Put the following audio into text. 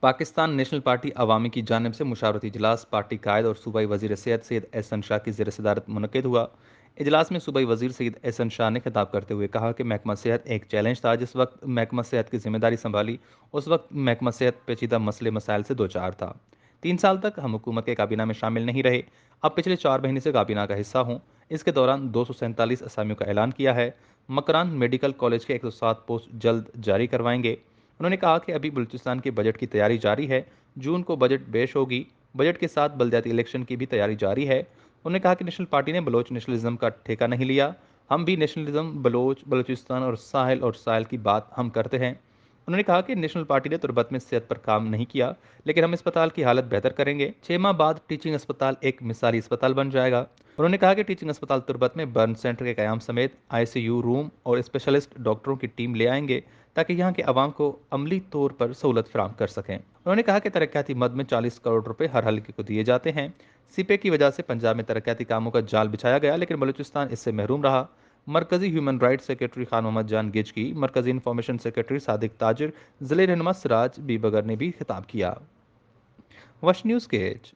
Pakistan national party अवामी की जानिब से मुशावरती इजलास पार्टी कायद और सूबाई वजीर सेहत सैयद एहसन शाह की ज़ेर सदारत मुनक़िद हुआ। इजलास में सूबाई वजीर सैयद एहसन शाह ने खिताब करते हुए कहा कि महकमा सेहत एक चैलेंज था। जिस वक्त महकमा सेहत की जिम्मेदारी संभाली उस वक्त महकमा सेहत पेचीदा मसले मसाइल से दो चार था। 3 साल तक हम हुकूमत के काबीना में शामिल नहीं रहे, अब पिछले 4 महीने से काबीना का हिस्सा हूँ। इसके दौरान 247 असामियों का ऐलान किया है। मकरान मेडिकल कॉलेज के 107 पोस्ट जल्द जारी करवाएंगे। उन्होंने कहा कि अभी बलूचिस्तान के बजट की तैयारी जारी है। जून को बजट पेश होगी। बजट के साथ बलदियाती इलेक्शन की भी तैयारी जारी है। उन्होंने कहा कि नेशनल पार्टी ने बलोच नेशनलिज्म का ठेका नहीं लिया। हम भी नेशनलिज्म, बलोच, बलूचिस्तान और साहिल की बात हम करते हैं। उन्होंने कहा कि नेशनल पार्टी ने तुर्बत में सेहत पर काम नहीं किया, लेकिन हम अस्पताल की हालत बेहतर करेंगे। 6 माह बाद टीचिंग अस्पताल एक मिसाली अस्पताल बन जाएगा। उन्होंने कहा कि टीचिंग अस्पताल तुर्बत में बर्न सेंटर के क्याम समेत आईसीयू रूम और स्पेशलिस्ट डॉक्टरों की टीम ले आएंगे, ताकि यहाँ के अवाम को अमली तौर पर सहूलत फराम कर सकें। उन्होंने कहा कि तरक्याती मद में 40 करोड़ रुपए हर हल्के को दिए जाते हैं। सीपे की वजह से पंजाब में तरक्याती कामों का जाल बिछाया गया, लेकिन बलूचिस्तान इससे महरूम रहा। मरकजी human rights secretary Khan Mohammad Jan गिच की, मरकजी इंफॉर्मेशन सेक्रेटरी सादिक ताजिर, जिले रहनुमा सिराज बीबगर ने भी खिताब किया। वश न्यूज़ के एज